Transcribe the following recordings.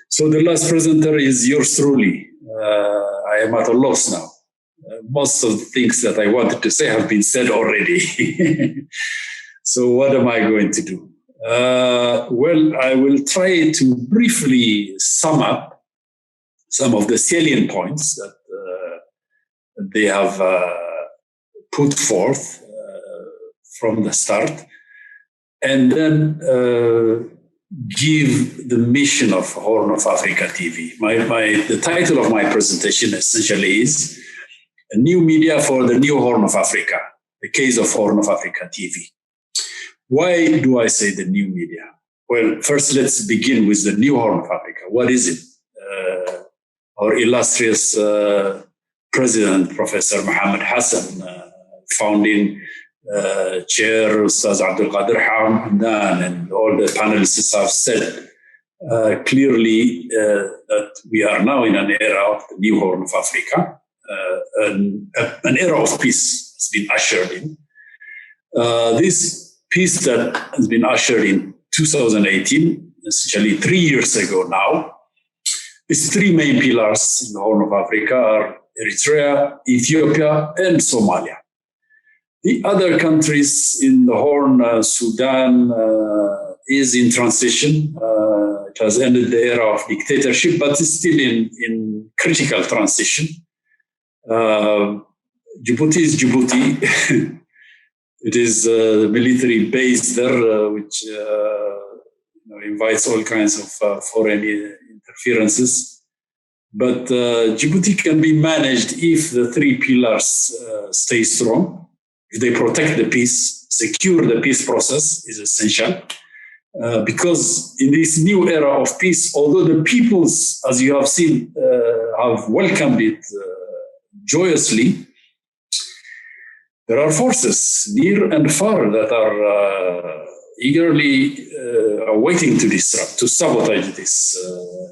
So the last presenter is yours truly. I am at a loss now. Most of the things that I wanted to say have been said already. So what am I going to do? Well, I will try to briefly sum up some of the salient points that they have put forth from the start, and then give the mission of Horn of Africa TV. The title of my presentation essentially is a new media for the new Horn of Africa, the case of Horn of Africa TV. Why do I say the new media? Well, first let's begin with the new Horn of Africa. What is it? Our illustrious President, Professor Mohammed Hassan, founding Chair Ustaz Abdul Qadir Hamdan, and all the panelists have said clearly that we are now in an era of the new Horn of Africa, an era of peace has been ushered in. This peace that has been ushered in 2018, essentially 3 years ago now, its three main pillars in the Horn of Africa are Eritrea, Ethiopia, and Somalia. The other countries in the Horn, Sudan, is in transition. It has ended the era of dictatorship, but is still in critical transition. Djibouti is Djibouti. It is the military base there, which invites all kinds of foreign interferences. But Djibouti can be managed if the three pillars stay strong. If they protect the peace, secure the peace process is essential. Because in this new era of peace, although the peoples, as you have seen, have welcomed it joyously, there are forces near and far that are eagerly waiting to disrupt, to sabotage this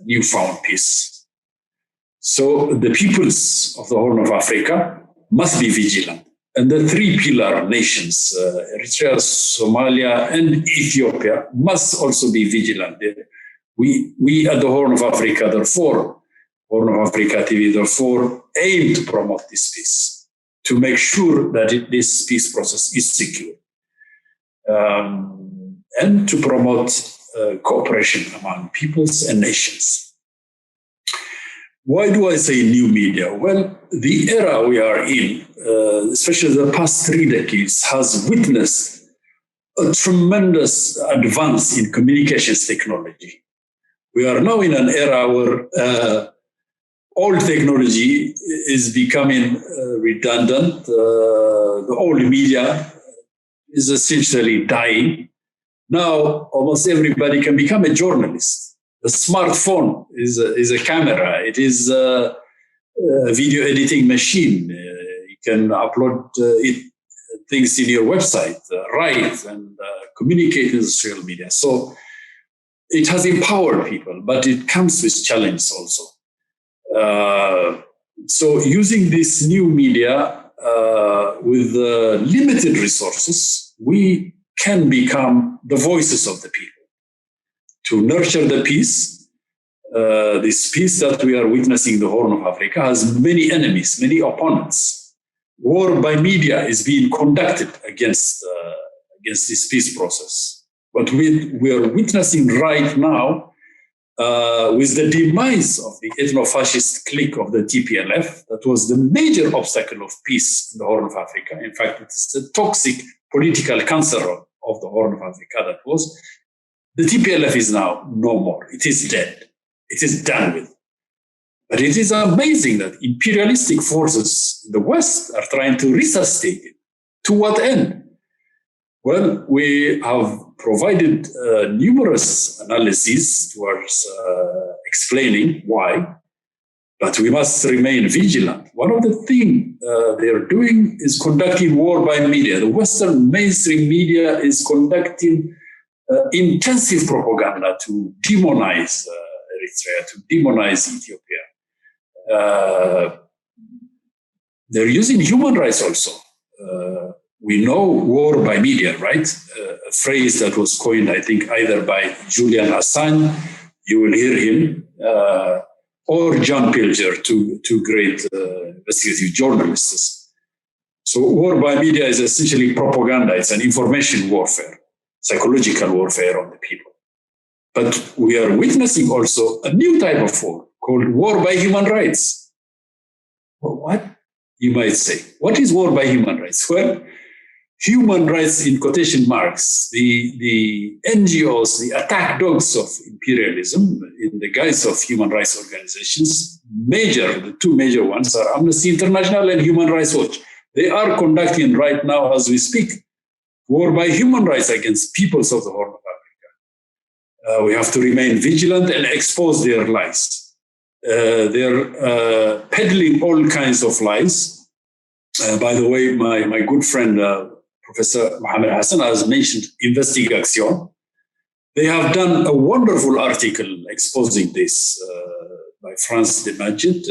newfound peace. So the peoples of the Horn of Africa must be vigilant. And the three pillar nations, Eritrea, Somalia, and Ethiopia, must also be vigilant. We at the Horn of Africa, therefore, Horn of Africa TV, therefore, aim to promote this peace, to make sure that this peace process is secure, and to promote cooperation among peoples and nations. Why do I say new media? Well, the era we are in, especially the past 3 decades, has witnessed a tremendous advance in communications technology. We are now in an era where old technology is becoming redundant. The old media is essentially dying. Now, almost everybody can become a journalist. The smartphone is a camera. It is a video editing machine. You can upload things in your website, write and communicate in social media. So it has empowered people, but it comes with challenges also. So using this new media with limited resources, we can become the voices of the people. To nurture the peace, this peace that we are witnessing in the Horn of Africa has many enemies, many opponents. War by media is being conducted against this peace process. What we are witnessing right now with the demise of the ethno-fascist clique of the TPLF, that was the major obstacle of peace in the Horn of Africa. In fact, it is the toxic political cancer of the Horn of Africa that was. The TPLF is now no more. It is dead. It is done with. But it is amazing that imperialistic forces in the West are trying to resuscitate it. To what end? Well, we have provided numerous analyses towards explaining why, but we must remain vigilant. One of the things they are doing is conducting war by media. The Western mainstream media is conducting intensive propaganda to demonize Eritrea, to demonize Ethiopia. They're using human rights also. We know war by media, right? A phrase that was coined, I think, either by Julian Assange You will hear him, or John Pilger, two great investigative journalists. So war by media is essentially propaganda. It's an information warfare, psychological warfare on the people. But we are witnessing also a new type of war called war by human rights. Well, what? You might say. What is war by human rights? Well, human rights in quotation marks, the NGOs, the attack dogs of imperialism in the guise of human rights organizations, the two major ones are Amnesty International and Human Rights Watch. They are conducting right now, as we speak, war by human rights against peoples of the Horn of Africa. We have to remain vigilant and expose their lies. They're peddling all kinds of lies. By the way, my good friend, Professor Mohammed Hassan, has mentioned Investigation. They have done a wonderful article exposing this by Franz de Magid,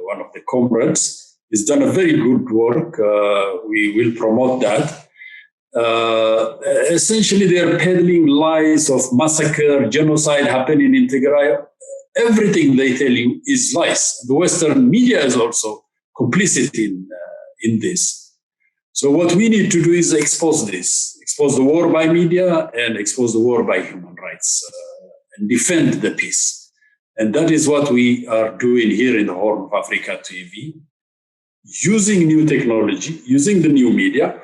one of the comrades. He's done a very good work. We will promote that. Essentially, they're peddling lies of massacre, genocide happening in Tigray. Everything they tell you is lies. The Western media is also complicit in this. So what we need to do is expose this, expose the war by media and expose the war by human rights and defend the peace. And that is what we are doing here in the Horn of Africa TV, using new technology, using the new media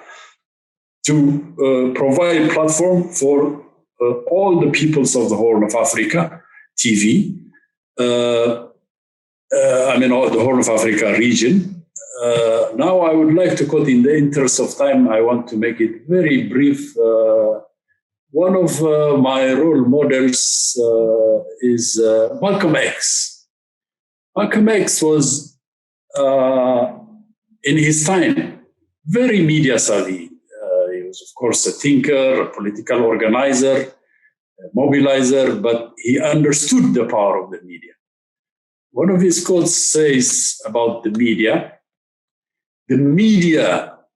to provide a platform for all the peoples of the Horn of Africa TV, the Horn of Africa region. Now I would like to quote, in the interest of time, I want to make it very brief. One of my role models is Malcolm X. Malcolm X was, in his time, very media savvy. He was, of course, a thinker, a political organizer, a mobilizer, but he understood the power of the media. One of his quotes says about the media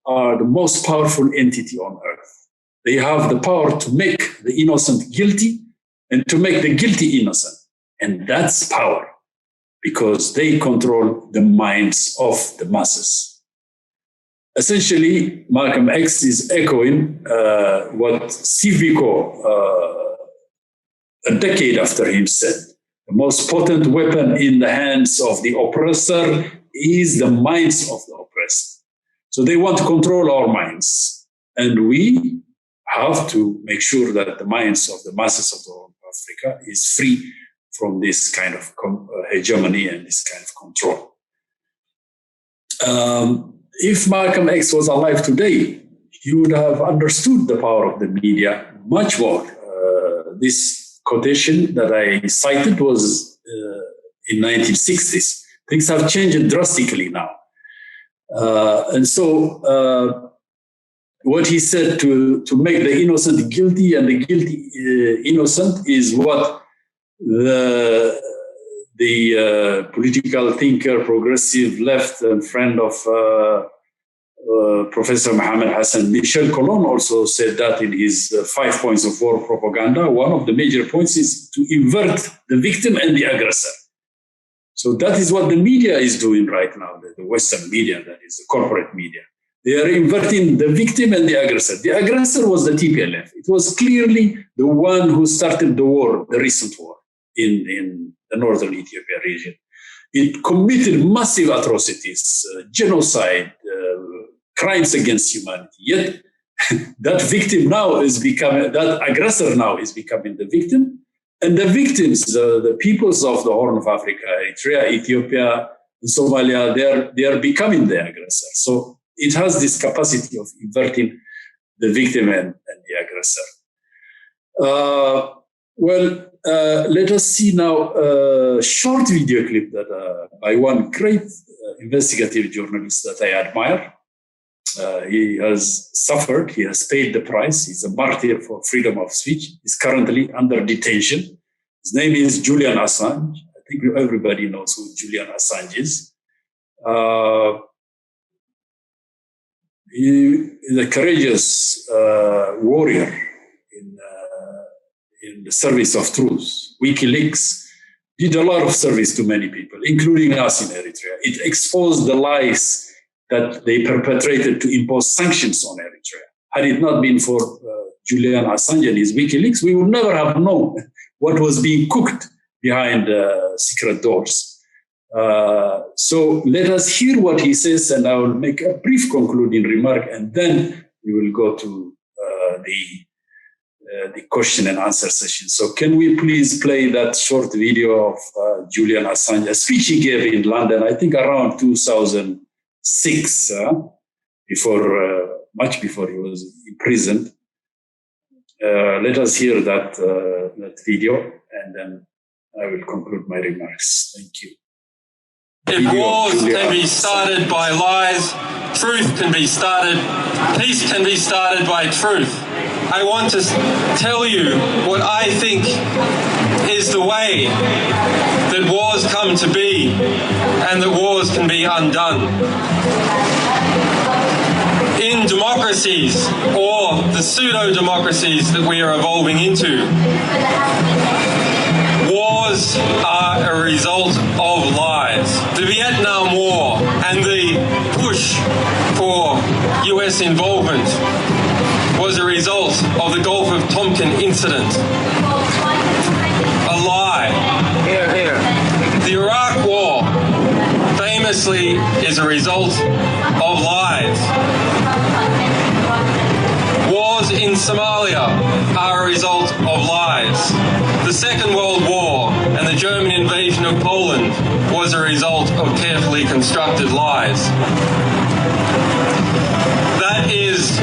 are the most powerful entity on earth. They have the power to make the innocent guilty and to make the guilty innocent. And that's power, because they control the minds of the masses. Essentially, Malcolm X is echoing what Steve Biko, a decade after him, said. The most potent weapon in the hands of the oppressor is the minds of the oppressed. So they want to control our minds. And we have to make sure that the minds of the masses of the Horn of Africa is free from this kind of hegemony and this kind of control. If Malcolm X was alive today, he would have understood the power of the media much more. This quotation that I cited was in 1960s. Things have changed drastically now. And so what he said, to make the innocent guilty and the guilty innocent, is what the political thinker, progressive left, and friend of Professor Mohammed Hassan, Michel Colon, also said that in his 5 points of war propaganda. One of the major points is to invert the victim and the aggressor. So that is what the media is doing right now, the Western media, that is the corporate media. They are inverting the victim and the aggressor. The aggressor was the TPLF. It was clearly the one who started the war, the recent war in the northern Ethiopia region. It committed massive atrocities, genocide, crimes against humanity. Yet that victim now is becoming, that aggressor now is becoming the victim. And the victims, the peoples of the Horn of Africa, Eritrea, Ethiopia, and Somalia, they are becoming the aggressor. So it has this capacity of inverting the victim and the aggressor. Let us see now a short video clip that by one great investigative journalist that I admire. He has suffered, he has paid the price. He's a martyr for freedom of speech. He's currently under detention. His name is Julian Assange. I think everybody knows who Julian Assange is. He is a courageous warrior in the service of truth. WikiLeaks did a lot of service to many people, including us in Eritrea. It exposed the lies that they perpetrated to impose sanctions on Eritrea. Had it not been for Julian Assange and his WikiLeaks, we would never have known what was being cooked behind secret doors. So let us hear what he says, and I will make a brief concluding remark, and then we will go to the question and answer session. So can we please play that short video of Julian Assange, a speech he gave in London, I think around 2006, much before he was imprisoned. Let us hear that video, and then I will conclude my remarks. Thank you. If wars can be started by lies, truth can be started, peace can be started by truth. I want to tell you what I think is the way that wars come to be and that wars can be undone. In democracies, or the pseudo-democracies that we are evolving into, wars are a result of lies. The Vietnam War and the push for US involvement was a result of the Gulf of Tonkin incident. A lie. The Iraq War famously is a result of lies. Wars in Somalia are a result of lies. The Second World War and the German invasion of Poland was a result of carefully constructed lies. That is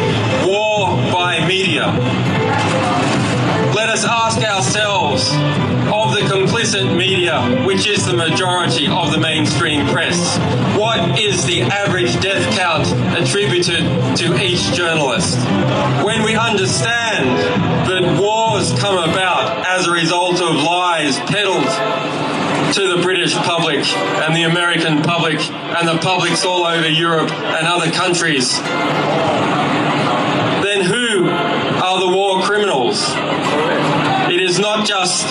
war by media. Let us ask ourselves, of the complicit media, which is the majority of the mainstream press, what is the average death count attributed to each journalist? When we understand that wars come about as a result of lies peddled to the British public and the American public and the publics all over Europe and other countries, then who are the war criminals? It is not just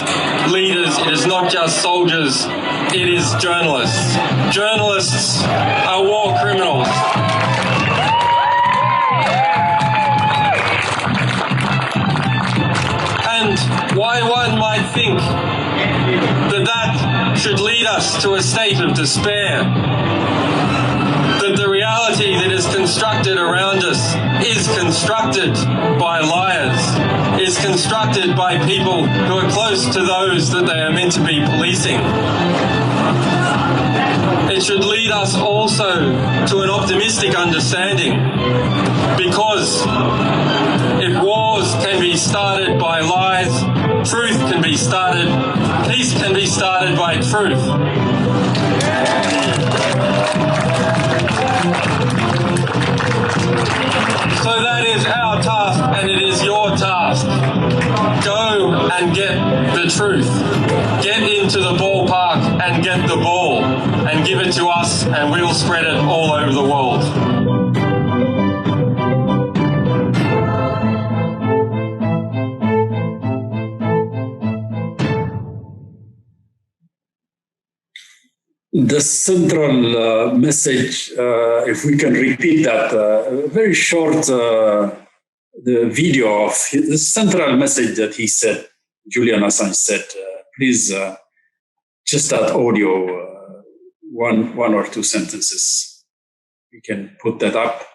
leaders, it is not just soldiers, it is journalists. Journalists are war criminals. And why one might think that that should lead us to a state of despair, that the reality that is constructed around us is constructed by liars, is constructed by people who are close to those that they are meant to be policing. It should lead us also to an optimistic understanding, because if wars can be started by lies, truth can be started, peace can be started by truth. So that is our task, and it is your task. Go and get the truth. Get into the ballpark and get the ball, and give it to us, and we will spread it all over the world. The central message, if we can repeat that, very short, the video of the central message that he said, Julian Assange said, please just that audio, one or two sentences. We can put that up.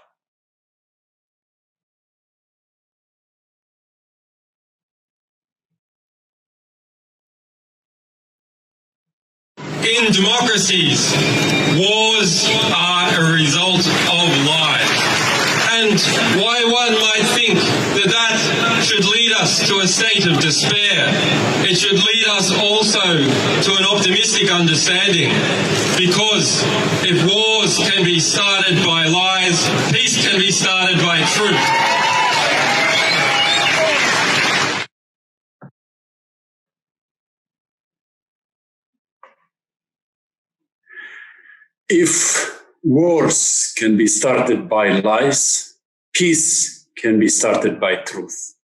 In democracies, wars are a result of lies. And why one might think that that should lead us to a state of despair, it should lead us also to an optimistic understanding. Because if wars can be started by lies, peace can be started by truth. If wars can be started by lies, peace can be started by truth.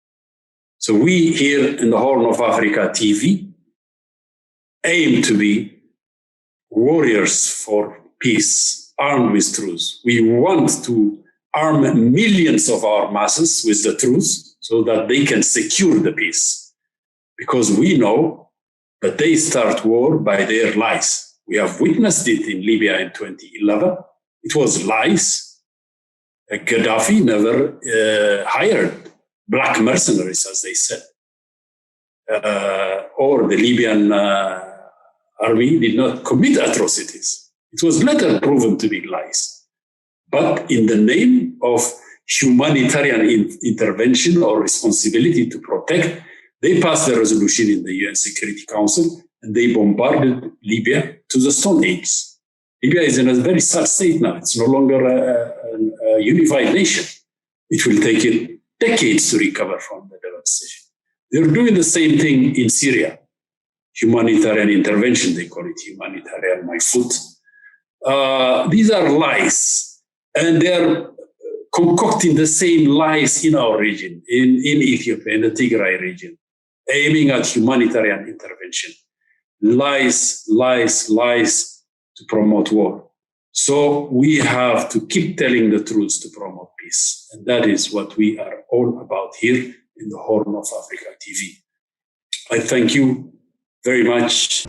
So we here in the Horn of Africa TV aim to be warriors for peace, armed with truth. We want to arm millions of our masses with the truth so that they can secure the peace. Because we know that they start war by their lies. We have witnessed it in Libya in 2011. It was lies. Gaddafi never hired black mercenaries, as they said. Or the Libyan army did not commit atrocities. It was later proven to be lies. But in the name of humanitarian intervention or responsibility to protect, they passed the resolution in the UN Security Council and they bombarded Libya to the Stone Age. Libya is in a very sad state now. It's no longer a unified nation. It will take it decades to recover from the devastation. They're doing the same thing in Syria. Humanitarian intervention, they call it humanitarian my foot. These are lies, and they're concocting the same lies in our region, in Ethiopia, in the Tigray region, aiming at humanitarian intervention. Lies, lies, lies to promote war. So we have to keep telling the truth to promote peace. And that is what we are all about here in the Horn of Africa TV. I thank you very much.